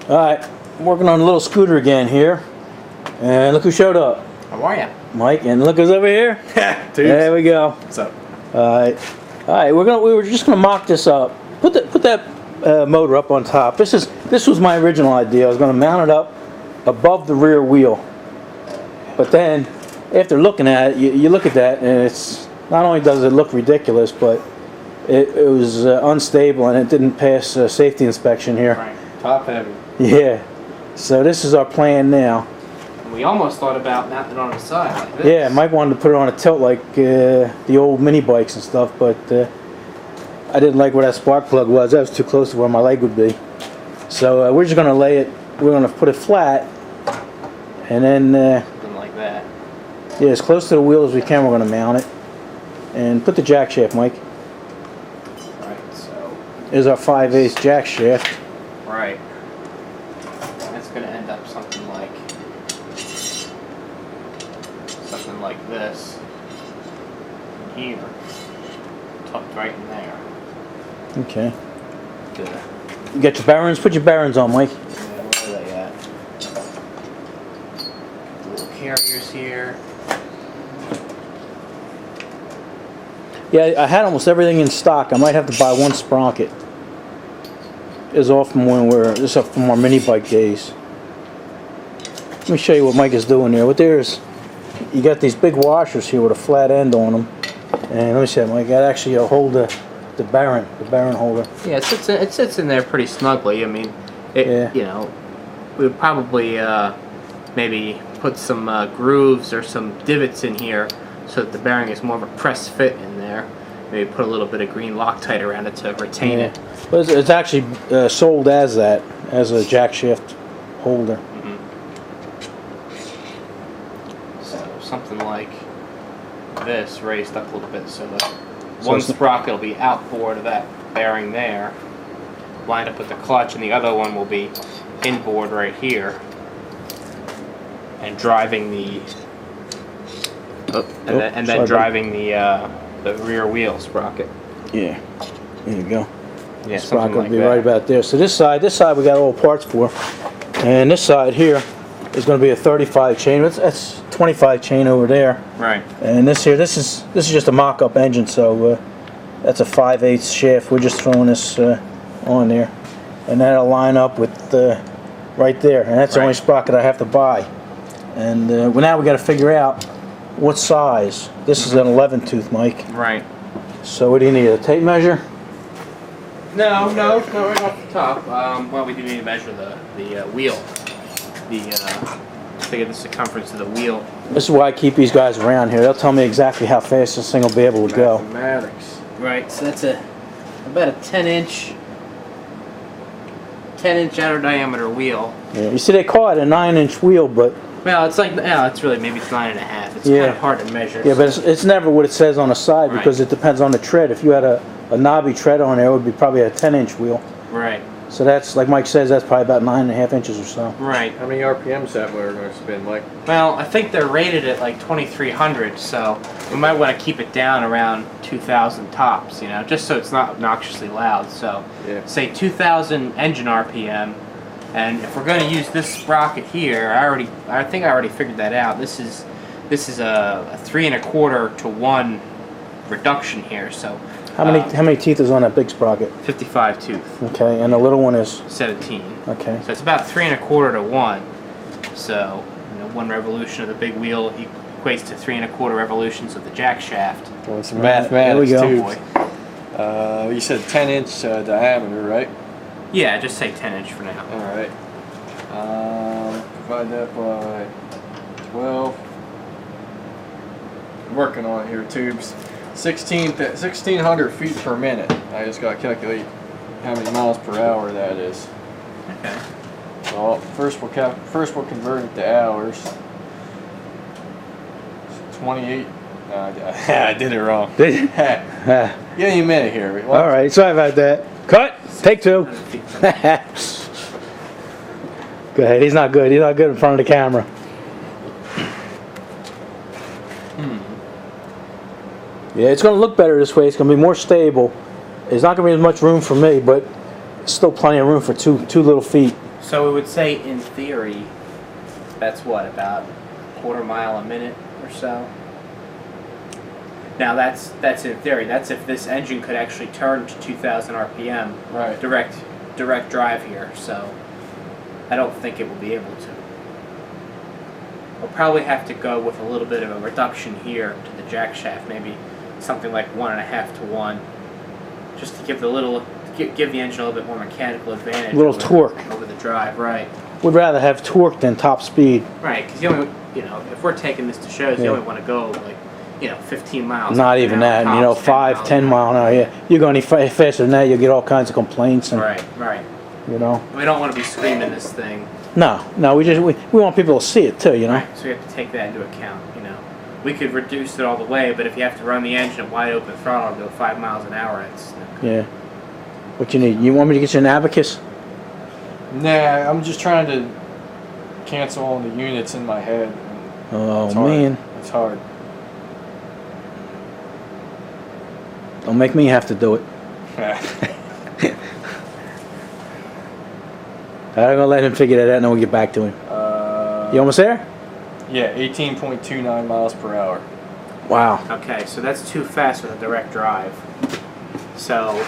Alright, I'm working on a little scooter again here. And look who showed up. How are ya? Mike, and look who's over here. There we go. What's up? Alright, we were just gonna mock this up. Put that motor up on top. This was my original idea. I was gonna mount it up above the rear wheel. But then, after looking at it, you look at that, and it's not only does it look ridiculous, but it was unstable and it didn't pass safety inspection here. Right. Top heavy. Yeah. So this is our plan now. We almost thought about mounting it on the side like this. Yeah, Mike wanted to put it on a tilt like the old mini bikes and stuff, but I didn't like where that spark plug was. That was too close to where my leg would be. So we're just gonna lay it. We're gonna put it flat, and then Something like that. yeah, as close to the wheel as we can. We're gonna mount it and put the jack shaft, Mike. Right. So. Is our 5/8 jack shaft. Right. It's gonna end up something like this. Here. Tucked right in there. Okay. Good. You got your bearings? Put your bearings on, Mike. Yeah, where are they at? Little carriers here. Yeah, I had almost everything in stock. I might have to buy one sprocket. Is off from when this is from our mini bike days. Let me show you what Mike is doing there. What there's, you got these big washers here with a flat end on them, and let me see, Mike. That actually hold the bearing holder. Yeah, it sits in there pretty snugly. I mean, Yeah. you know, we would probably maybe put some grooves or some divots in here so that the bearing is more of a press fit in there. Maybe put a little bit of green Loctite around it to retain it. But it's actually sold as that, as a jack shaft holder. So something like this, raised up a little bit, so that one sprocket will be outboard of that bearing there, lined up with the clutch, and the other one will be inboard right here, and driving the driving the rear wheel sprocket. Yeah, there you go. Yeah, Sprocket something will like be that. right about there. So this side we got all parts for, and this side here is going to be a 35 chain. That's 25 chain over there. Right. And this is just a mock-up engine, so that's a 5/8 shaft. We're just throwing this on there, and that'll line up with right there. And that's the only sprocket I have to buy. And well, now we got to figure out what size. This is an 11 tooth, Mike. Right. So what do you need? A tape measure? No, right off the top. Well, we do need to measure the wheel. Figure the circumference of the wheel. This is why I keep these guys around here. They'll tell me exactly how fast this thing will be able to go. Mathematics. Right, so that's about a 10-inch outer diameter wheel. Yeah. You see, they call it a 9-inch wheel, but Well, it's like, yeah, it's really maybe 9.5. It's kind of hard to measure. yeah, but it's never what it says on the side because it depends on the tread. If you had a knobby tread on there, it would be probably a 10-inch wheel. Right. So that's, like Mike says, that's probably about 9.5 inches or so. Right. How many RPMs is that motor going to spin, Mike? Well, I think they're rated at like 2,300, so we might want to keep it down around 2,000 tops, you know, just so it's not obnoxiously loud. So, say 2,000 engine RPM, and if we're going to use this sprocket here, I think I already figured that out. This is a 3 1/4 to 1 reduction here, so. How many teeth is on that big sprocket? 55 tooth. Okay, and the little one is 17. Okay. So it's about 3 1/4 to 1. So, you know, 1 revolution of the big wheel equates to 3 1/4 revolutions of the jack shaft. Well, some mathematics there we too. You said 10-inch diameter, right? Yeah, just say 10-inch for now. All right. Divide that by 12. I'm working on it here, tubes. 1,600 feet per minute. I just got to calculate how many miles per hour that is. Okay. Well, first we'll convert it to hours. 28. I did it wrong. Give me a minute here. all right. Sorry about that. Cut. Take 2. Go ahead. He's not good. He's not good in front of the camera. Yeah, it's going to look better this way. It's going to be more stable. There's not going to be as much room for me, but still plenty of room for two little feet. So we would say, in theory, that's what, about a quarter mile a minute or so. Now that's in theory. That's if this engine could actually turn to 2,000 RPM. Right. Direct drive here. So I don't think it will be able to. We'll probably have to go with a little bit of a reduction here to the jack shaft, maybe something like 1.5 to 1, just to give the engine a little bit more mechanical advantage. A little torque over the drive, right? We'd rather have torque than top speed. Right, because if we're taking this to shows, you only want to go like 15 miles. Not even that, tops, 5, 10 mile an hour. Yeah, you go any faster than that, you'll get all kinds of complaints. And, right. You know. We don't want to be screaming this thing. No, we want people to see it too, you know. Right, so we have to take that into account. We could reduce it all the way, but if you have to run the engine at wide open throttle and go 5 miles an hour, it's yeah. What you need? You want me to get you an abacus? Nah, I'm just trying to cancel all the units in my head. Oh It's hard. man, It's hard. don't make me have to do it. I'm gonna let him figure that out, and then we'll get back to him. You almost there? Yeah, 18.29 miles per hour. Wow. Okay, so that's too fast with a direct drive. So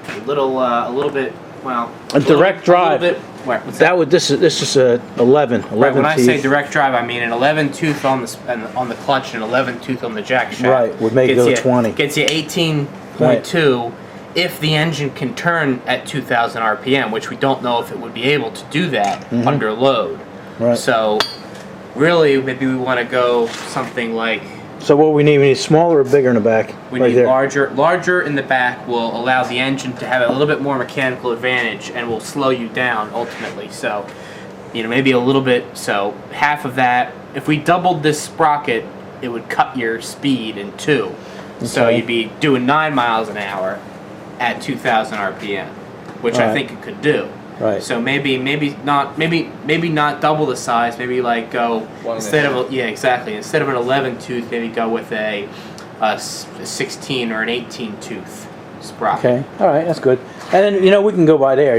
a little bit. Well, A direct drive. A little bit. What's That would this is a 11 Right, when I say teeth. direct drive, I mean an 11 tooth on the clutch and an 11 tooth on the jack shaft. Right, would make it Gets go you- 20. Gets you 18.2 if the engine can turn at 2,000 RPM, which we don't know if it would be able to do that under load. Right. So really, maybe we want to go something like. So what we need smaller or bigger in the back? We Right need there. larger in the back will allow the engine to have a little bit more mechanical advantage and will slow you down ultimately. So, maybe a little bit. So half of that. If we doubled this sprocket, it would cut your speed in 2. So Okay. you'd be doing 9 miles an hour at 2,000 RPM, which I Right. think it could do. Right. So maybe not double the size. Maybe like go instead of instead of an 11 tooth, maybe go with a 16 or an 18 tooth sprocket. Okay. All right, that's good. And then we can go by there.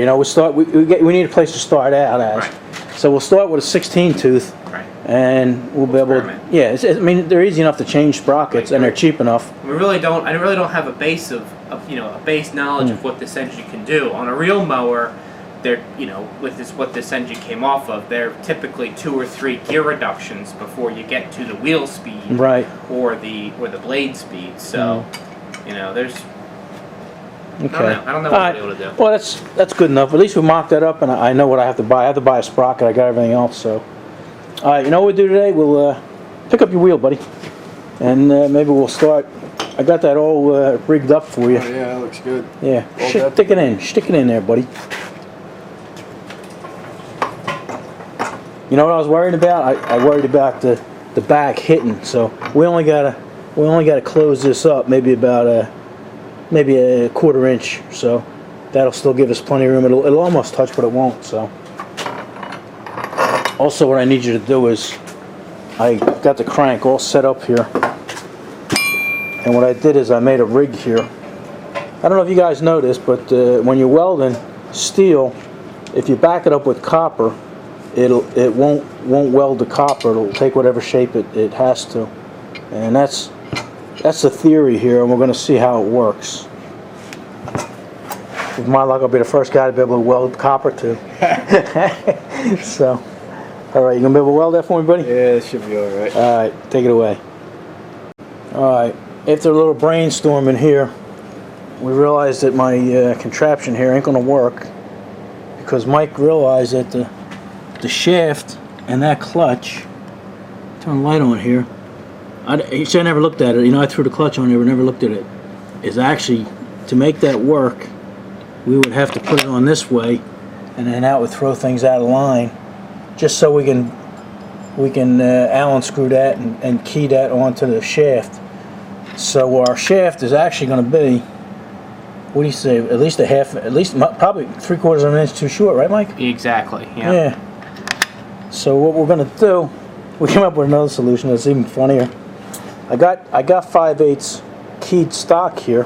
We need a place to start out as. Right. So we'll start with a 16 tooth. Right. And we'll be able to. Experiment. Yeah. They're easy enough to change sprockets, Right. and they're cheap enough. I really don't have a base of a base knowledge of what this engine can do. On a real mower, they're what this engine came off of, they're typically 2 or 3 gear reductions before you get to the wheel speed, Right. or the blade speed. So, there's Okay. I don't know All what right. we'll be able to do. Well, that's good enough. At least we mocked that up, and I know what I have to buy. I have to buy a sprocket. I got everything else. So, all right. You know what we'll do today? We'll pick up your wheel, buddy, and maybe we'll start. I got that all rigged up for you. Oh, yeah, that looks good. Yeah. Well, Stick it in. Stick it in there, buddy. You know what I was worried about? I worried about the back hitting. So we only gotta close this up maybe about a 1/4 inch. So that'll still give us plenty of room. It'll almost touch, but it won't. So also, what I need you to do is I got the crank all set up here, and what I did is I made a rig here. I don't know if you guys know this, but when you're welding steel, if you back it up with copper, it won't weld the copper. It'll take whatever shape it has to, and that's the theory here, and we're going to see how it works. With my luck, I'll be the first guy to be able to weld copper too. So, all right, you gonna be able to weld that for me, buddy? Yeah, it should be all right. All right, take it away. All right, after a little brainstorming here, we realized that my contraption here ain't gonna work because Mike realized that the shaft and that clutch. Turn the light on here. He said I never looked at it. I threw the clutch on there, but never looked at it. Is actually to make that work, we would have to put it on this way, and then that would throw things out of line, just so we can Allen screw that and key that onto the shaft. So our shaft is actually going to be, what do you say, probably 3/4 of an inch too short, right, Mike? Exactly. Yeah. Yeah. So what we're going to do, we came up with another solution that's even funnier. I got 5/8 keyed stock here.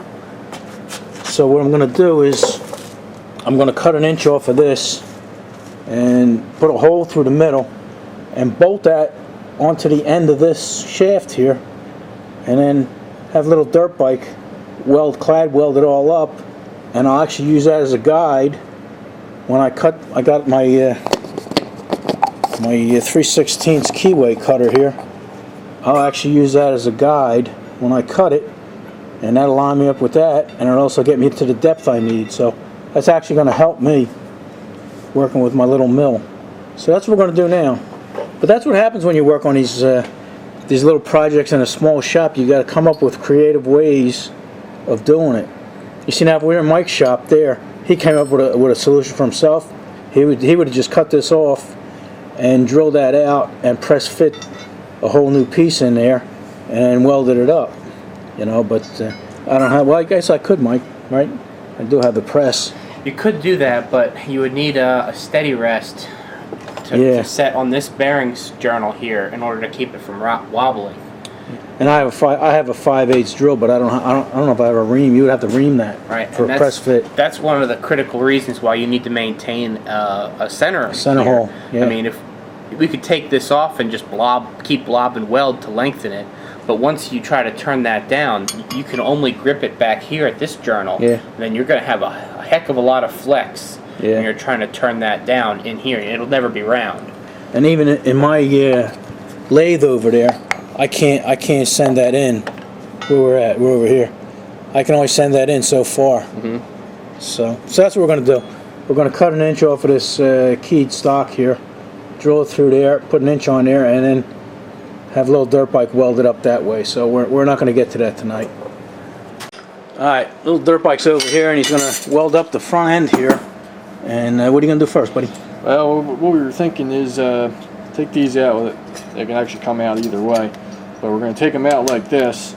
So what I'm going to do is I'm going to cut 1 inch off of this and put a hole through the middle and bolt that onto the end of this shaft here, and then have Lil Dirtbike weld it all up, and I'll actually use that as a guide when I cut. I got my my 3/16 keyway cutter here. I'll actually use that as a guide when I cut it, and that'll line me up with that, and it'll also get me to the depth I need. So that's actually going to help me working with my little mill. So that's what we're going to do now. But that's what happens when you work on these little projects in a small shop. You got to come up with creative ways of doing it. You see, now if we were in Mike's shop there, he came up with a solution for himself. He would have just cut this off and drilled that out and press fit a whole new piece in there and welded it up. You know, but I don't have. Well, I guess I could, Mike. Right? I do have the press. You could do that, but you would need a steady rest to set on this bearings journal here in order to keep it from wobbling. And I have a 5/8 drill, but I don't know if I have a ream. You would have to ream that for a press fit. That's one of the critical reasons why you need to maintain a center hole. Yeah. I mean, if we could take this off and just keep blob and weld to lengthen it, but once you try to turn that down, you can only grip it back here at this journal. Yeah. And then you're going to have a heck of a lot of flex. Yeah. When you're trying to turn that down in here. It'll never be round. And even in my lathe over there, I can't send that in where we're at. We're over here. I can only send that in so far. Mm-hmm. So that's what we're going to do. We're going to cut an inch off of this keyed stock here, drill it through there, put an inch on there, and then have Lil Dirtbike welded up that way. So we're not going to get to that tonight. All right, Lil Dirtbike's over here, and he's going to weld up the front end here. And what are you going to do first, buddy? Well, what we were thinking is take these out. They can actually come out either way. But we're going to take them out like this.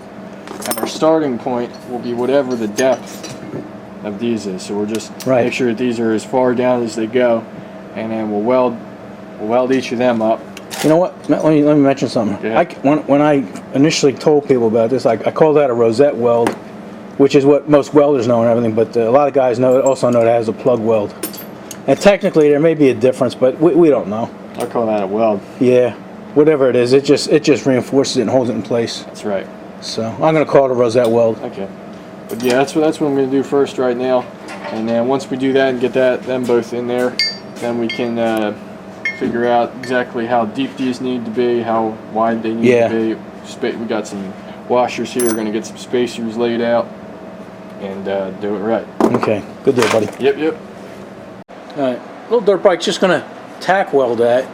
And our starting point will be whatever the depth of these is. So we'll just make sure that these are as far down as they go. And then we'll weld each of them up. You know what? Let me mention something. Yeah. When I initially told people about this, I call that a rosette weld, which is what most welders know and everything. But a lot of guys also know that as a plug weld. And technically, there may be a difference, but we don't know. I call that a weld. Yeah, whatever it is, it just reinforces it and holds it in place. That's right. So I'm going to call it a rosette weld. Okay. But yeah, that's what I'm going to do first right now. And then once we do that and get them both in there, then we can figure out exactly how deep these need to be, how wide they need to be. We got some washers here. We're going to get some spacers laid out and do it right. Okay, good deal, buddy. Yep. Alright, Lil Dirtbike's just going to tack weld that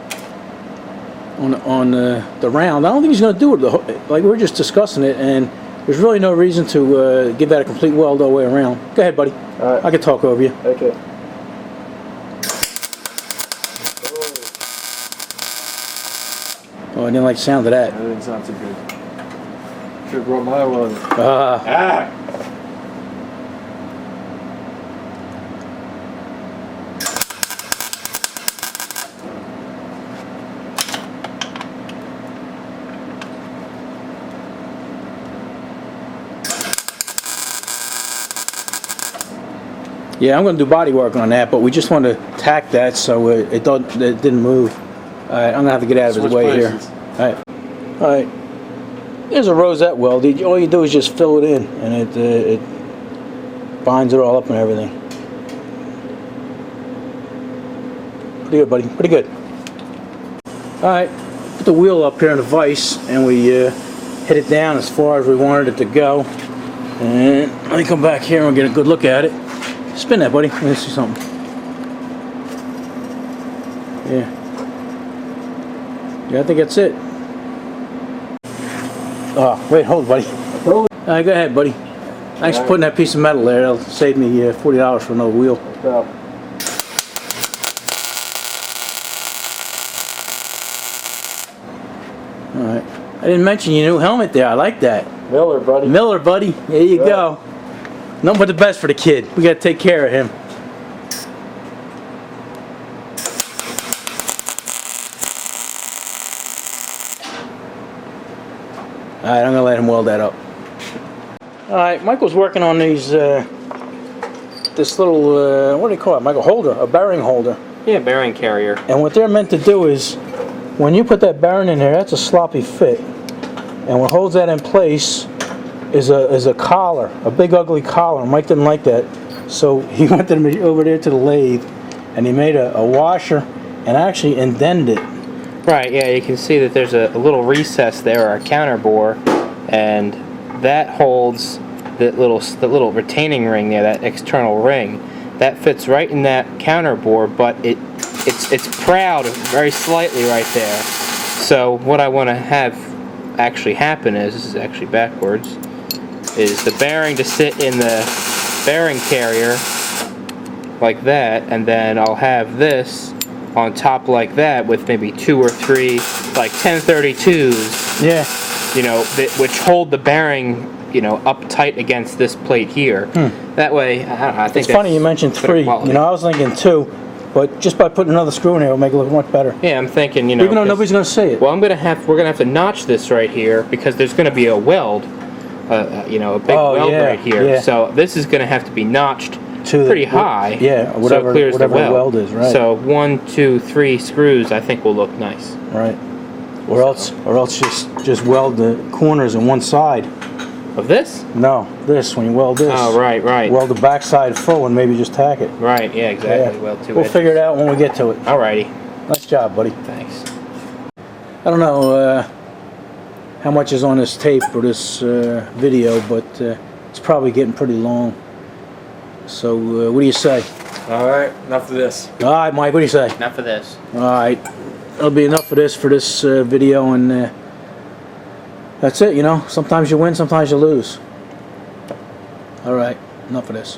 on the round. I don't think he's going to do it, like we were just discussing it, and there's really no reason to give that a complete weld all the way around. Go ahead, buddy. Alright. I can talk over you. Okay. Oh, I didn't like the sound of that. That didn't sound too good. Should have brought my welder. Ah. Yeah, I'm going to do body work on that, but we just want to tack that so it didn't move. All right, I'm going to have to get out of his way here. All right. There's a rosette weld. All you do is just fill it in, and it binds it all up and everything. Pretty good, buddy. Pretty good. All right, put the wheel up here in the vise, and we hit it down as far as we wanted it to go. And let me come back here and get a good look at it. Spin that, buddy. Let me see something. Yeah, I think that's it. Oh, wait, hold, buddy. All right, go ahead, buddy. Thanks for putting that piece of metal there. That'll save me $40 for another wheel. All right. I didn't mention your new helmet there. I like that. Miller, buddy. Miller, buddy. There you go. Nothing but the best for the kid. We got to take care of him. Alright, I'm going to let him weld that up. Alright, Michael's working on these, this little, what do you call it, Michael? Holder, a bearing holder. Yeah, bearing carrier. And what they're meant to do is, when you put that bearing in there, that's a sloppy fit. And what holds that in place is a collar, a big ugly collar. Mike didn't like that, so he went over there to the lathe, and he made a washer and actually indented it. Right, yeah, you can see that there's a little recess there, or a counter bore, and that holds the little retaining ring there, that external ring. That fits right in that counter bore, but it's proud very slightly right there. So what I want to have actually happen is, this is actually backwards, is the bearing to sit in the bearing carrier like that, and then I'll have this on top like that with maybe 2 or 3 like 1032s. Yeah. You know, which hold the bearing, you know, up tight against this plate here. That way, I think it's funny you mentioned 3. You know, I was thinking 2, but just by putting another screw in there, it'll make it look much better. Yeah, I'm thinking, you know, even though nobody's going to see it. Well, we're gonna have to notch this right here because there's gonna be a weld, you know, a big weld right here. Yeah. So this is gonna have to be notched pretty high. Yeah, whatever, so it clears whatever the weld is, right. So 1, 2, 3 screws, I think will look nice. Right. Or else just weld the corners on one side. Of this? No, this, when you weld this. Oh, right. Weld the back side full and maybe just tack it. Right, yeah, exactly. Yeah. Weld 2 We'll edges. figure it out when we get to it. Alrighty. Nice job, buddy. Thanks. I don't know how much is on this tape or this video, but it's probably getting pretty long. So, what do you say? Alright, enough of this. All right, Mike, what do you say? Enough of this. All right, that'll be enough of this for this video, and that's it. You know, sometimes you win, sometimes you lose. All right, enough of this.